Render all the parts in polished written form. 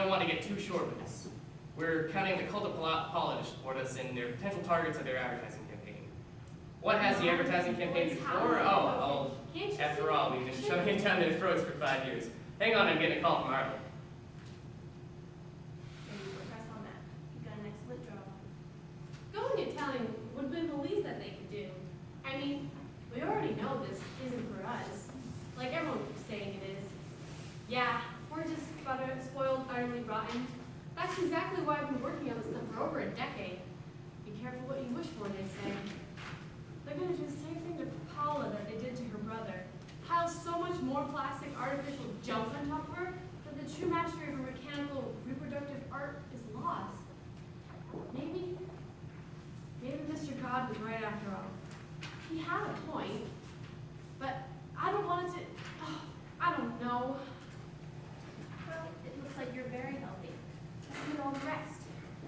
don't want to get too short with this. We're counting the cult of PAULA to support us in their potential targets of their advertising campaign. What has the advertising campaign before? Oh, after all, we've been shoving it down their throats for 5 years. Hang on, I'm getting a call from Arlen. Press on that. You got an excellent job. Going and telling would have been the least that they could do. I mean, we already know this isn't for us. Like everyone keeps saying it is. Yeah, we're just spoiled, utterly rotten. That's exactly why I've been working on this stuff for over a decade. Be careful what you wish for, they say. They're going to do the same thing to Paula that they did to her brother. Pile so much more plastic, artificial junk on top of her that the true mastery of her mechanical reproductive art is lost. Maybe Mr. God was right after all. He had a point, but I don't want it to, I don't know. Well, it looks like you're very healthy. Just do all the rest.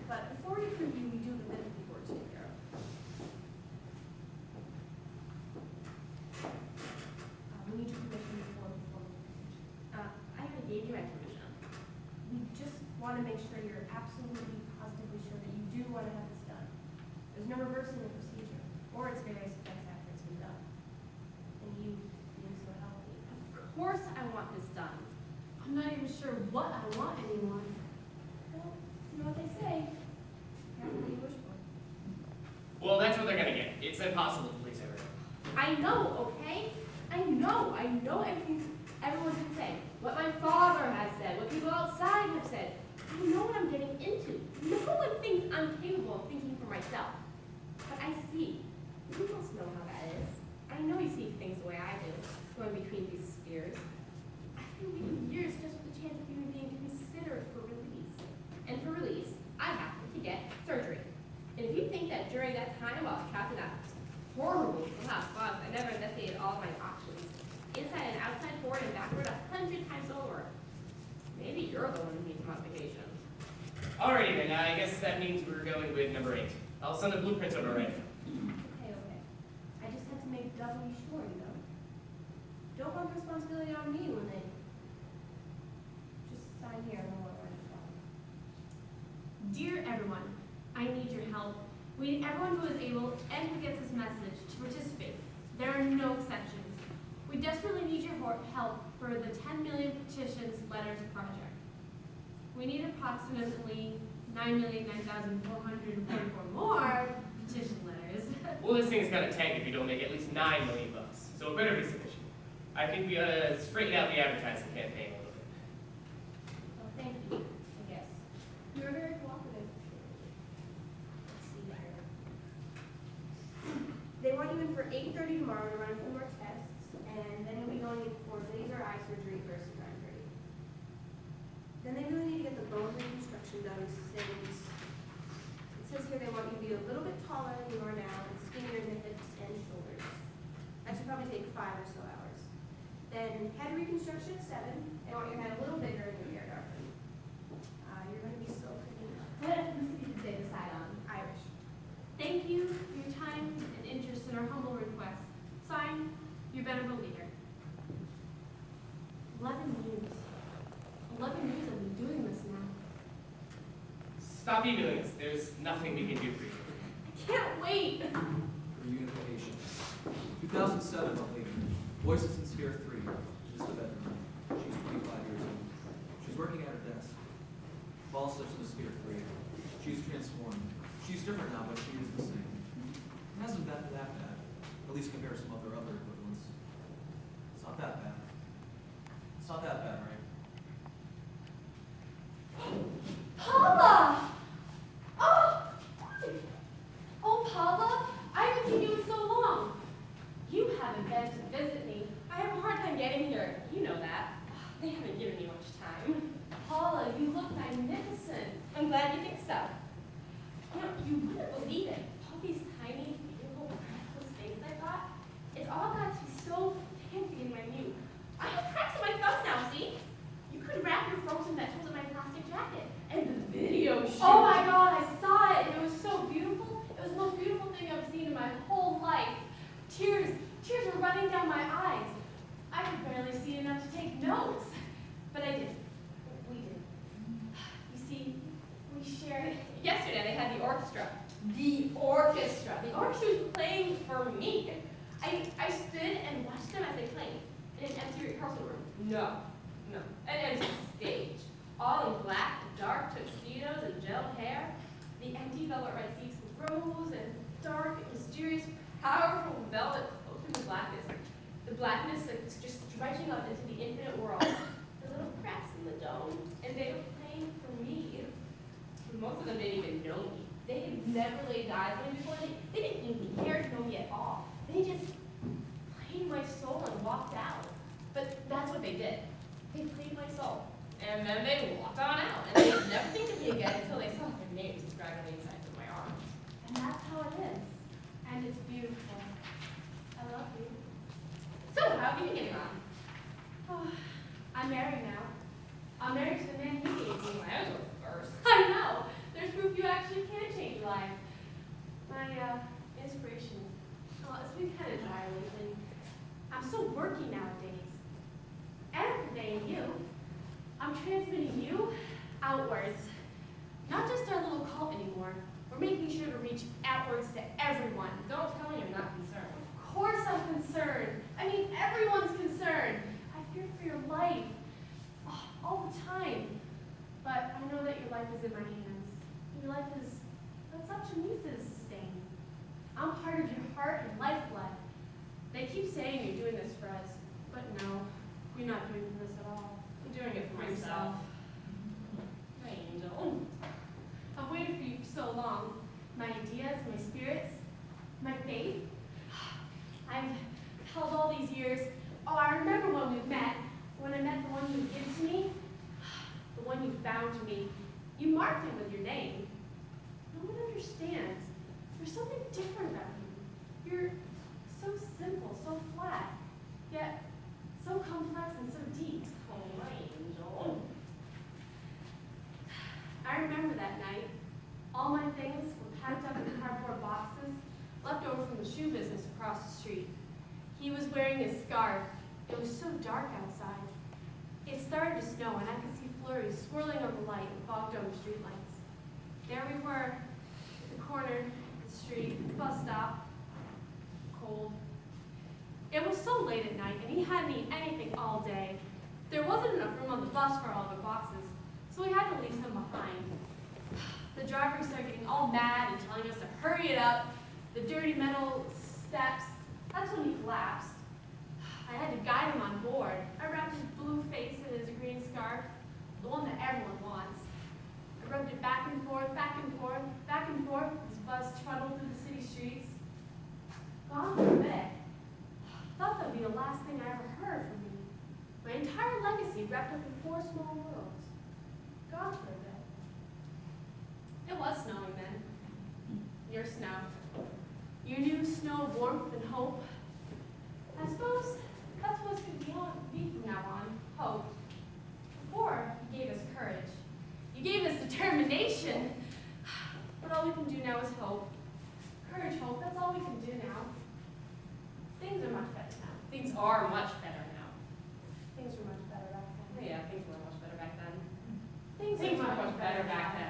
But before we prove you, we do have a bit of paperwork to take care of. We need your permission before we form the page. I already gave you my permission. We just want to make sure you're absolutely positively sure that you do want to have this done. There's no reversing the procedure, or its various effects after it's been done. And you being so healthy. Of course I want this done. I'm not even sure what I want anymore. Well, you know what they say. Careful what you wish for. Well, that's what they're gonna get. It's impossible to please everyone. I know, okay? I know everything everyone can say. What my father has said, what people outside have said. I know what I'm getting into. No one thinks I'm capable of thinking for myself. But I see. You must know how that is. I know you see things the way I do, going between these spheres. I've been waiting years just for the chance of even being considered for release. And for release, I have to get surgery. And if you think that during that time while I was trapped in that horrible glass box, I never investigated all of my options, inside and outside, forward and backward, 100 times over, maybe you're the one who needs modification. Alrighty then, I guess that means we're going with number 8. I'll send the blueprints over right now. Okay. I just had to make doubly sure, you know. Don't want the responsibility on me when they just sign here and no one writes it. Dear everyone, I need your help. We need everyone who is able and who gets this message to participate. There are no exceptions. We desperately need your help for the 10 million petitions letters project. We need approximately 9,009,444 more petition letters. Well, this thing's gonna tank if you don't make at least $9 million bucks, so it better be sufficient. I think we ought to straighten out the advertising campaign a little bit. Oh, thank you, I guess. You were very cooperative. Let's see here. They want you in for 8:30 tomorrow to run a few more tests, and then you'll be going in for laser eye surgery first at 9:30. Then they really need to get the bone reconstruction done since it says here they want you to be a little bit taller than you are now and skinnier in the hips and shoulders. That should probably take 5 or so hours. Then head reconstruction at 7. They want your head a little bigger and your hair darker. You're going to be so pretty. What ethnicity did they decide on? Irish. Thank you for your time and interest in our humble request. Signed, your venerable leader. 11 years. 11 years I've been doing this now. Stop emailing us. There's nothing we can do for you. I can't wait. Reunification. 2007, a lady. Voices in Sphere 3. Just the bedroom. She's 25 years old. She's working at her desk. Ball steps into Sphere 3. She's transformed. She's different now, but she is the same. It hasn't been that bad. At least compared to some other equivalents. It's not that bad. It's not that bad, right? Paula! Oh, Paula, I haven't seen you in so long. You haven't been to visit me. I have a hard time getting here. You know that. They haven't given me much time. Paula, you look magnificent. I'm glad you think so. You know, you wouldn't believe it. All these tiny, beautiful, precious things I got, it's all got to be so fancy and minute. I have cracks in my thumbs now, see? You could wrap your frozen vegetables in my plastic jacket. And the video shoot. Oh my God, I saw it, and it was so beautiful. It was the most beautiful thing I've seen in my whole life. Tears were running down my eyes. I could barely see enough to take notes. But I did. We did. rehearsal room. No. An empty stage. All in black, dark tuxedos and gel hair. The empty velvet red seats with rose and dark, mysterious, powerful velvet cloaked in the blackness. The blackness that's just stretching out into the infinite world. The little cracks in the dome. And they were playing for me. Most of them didn't even know me. They had never laid eyes on me before. They didn't even care to know me at all. They just played my soul and walked out. But that's what they did. They played my soul. And then they walked on out. And they would never think of me again until they saw their names inscribed on the inside of my arm. And that's how it is. And it's beautiful. I love you. So, how have you been getting on? Oh, I'm married now. I'm married to the man you gave me when I was first. I know. There's proof you actually can change your life. My inspiration, well, it's been kind of dry lately. I'm so worky nowadays. And I'm conveying you. I'm transmitting you outwards. Not just our little cult anymore. We're making sure to reach outwards to everyone. Don't tell me you're not concerned. Of course I'm concerned. I mean, everyone's concerned. I fear for your life. Oh, all the time. But I know that your life is in my hands. Your life is, that's up to me to sustain. I'm part of your heart and lifeblood. They keep saying you're doing this for us, but no, you're not doing this at all. I'm doing it for myself. My angel. I've waited for you for so long. My ideas, my spirits, my faith. I've held all these years. Oh, I remember when we met, when I met the one you gave to me, the one you found to me. You marked it with your name. No one understands. There's something different about you. You're so simple, so flat, yet so complex and so deep. Oh, my angel. I remember that night. All my things were packed up in cardboard boxes, left over from the shoe business across the street. He was wearing a scarf. It was so dark outside. It started to snow, and I could see flurries swirling on the light and fogged over streetlights. There we were, at the corner of the street, bus stop, cold. It was so late at night, and he hadn't eaten anything all day. There wasn't enough room on the bus for all the boxes, so we had to leave him behind. The driver started getting all mad and telling us to hurry it up. The dirty metal steps, that's when he collapsed. I had to guide him on board. I wrapped his blue face in his green scarf, the one that everyone wants. I rubbed it back and forth, back and forth, back and forth. His bus trundled through the city streets. Gone for a bit. Thought that would be the last thing I ever heard from him. My entire legacy wrapped up in 4 small worlds. Gone for a bit. It was snowing then. Your snow. You knew snow of warmth and hope. I suppose that's what's going to be from now on, hope. Before, you gave us courage. You gave us determination. But all we can do now is hope. Courage, hope, that's all we can do now. Things are much better now. Things are much better now. Things were much better back then. Yeah, things were much better back then. Things Things are were much better back then.